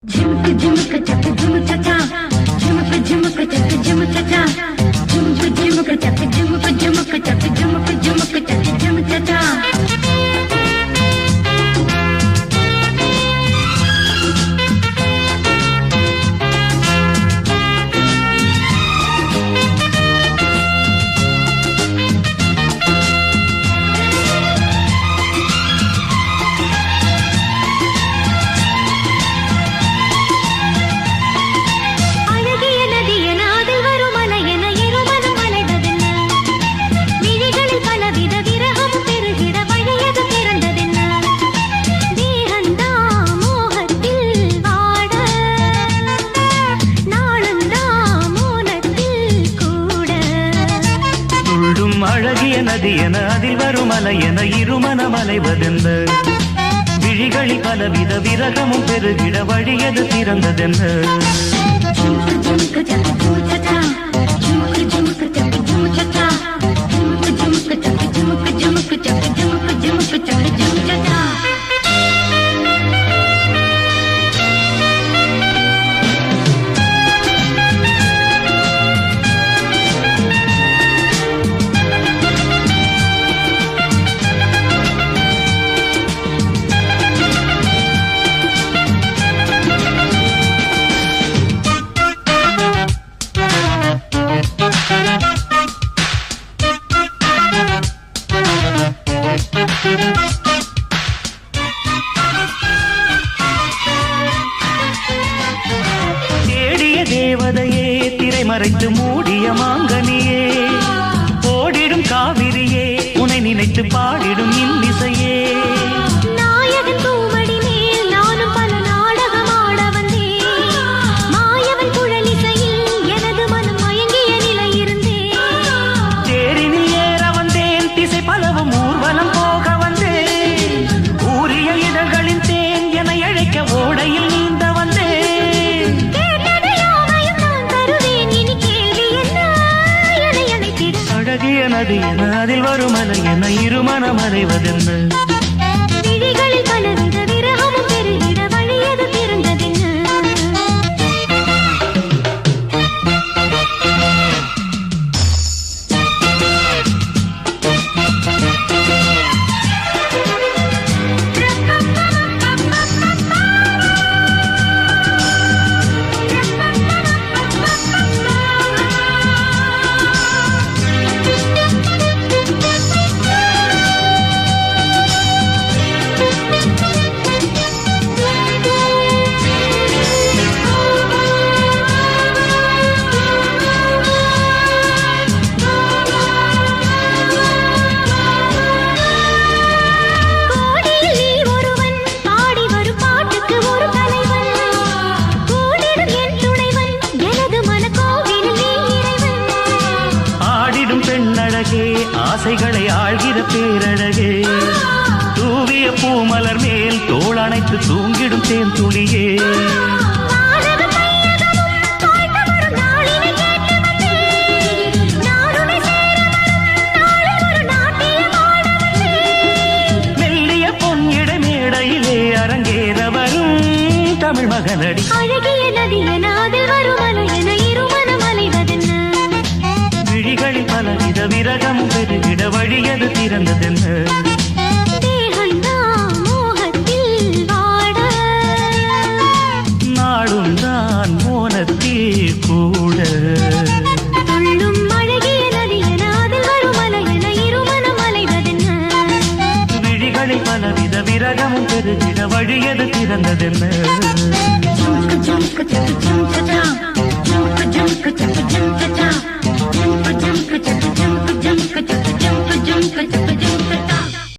झुमक झुमक चक झुम चचा झुमक झुमक चक झुम चचा झुमक झुमक चक झुमक झुमक चक झुमक झुमक चक झुम चचा அழகிய நதி என அதில் வரும் அலை என இருமனம் அலைவதென்ன விழிகளில் பலவித விரகமும் பெருகிட வழியது திறந்ததென்ன தேவதையே திரை மறைத்து மூடிய மாங்கனியே ஓடிடும் காவிரியே உன்னை நினைத்து பாடிடும் இன்னிசையே நாயகன் பூமடி மேல் நானும் பல நாடகம் ஆட வந்தேன் மாயவன் குழலிசையில் எனது மனம் மயங்கிய நிலை இருந்தேன் தேரினில் ஏற வந்தேன் திசை பலவும் ஊர்வலம் போக வந்தேன் ஊரிய இதழ்களின் தேன் என அழைக்க ஓடையில் நீந்த வந்தேன் அழகிய நதி என அதில் வரும் அலை என இருமனம் அலைவதென்ன விழிகளில் பலவித விரகமும் பெருகிட வழியது திறந்ததென்ன ஆசைகளை ஆழ்கிற பேரழகே தூவிய பூமலர் மேல் தோள் அணைத்து தூங்கிடும் தேன் துளியே மெல்லிய பொன்னிட மேடையிலே அரங்கேற வரும் தமிழ் மகனடி அழகிய நதி என அதில் வரும் அலை என இருமனம் அலைவதென்ன விழிகளில் பலவித விரகம் பெருகிட வழியது திறந்ததென்ன நாடும் தான் மோனத்தில் கூட துள்ளும் அழகிய நதி என அதில் வரும் அலை என இருமனம் அலைவதென்ன விழிகளில் பலவித விரகமும் பெருகிட வழியது திறந்ததென்ன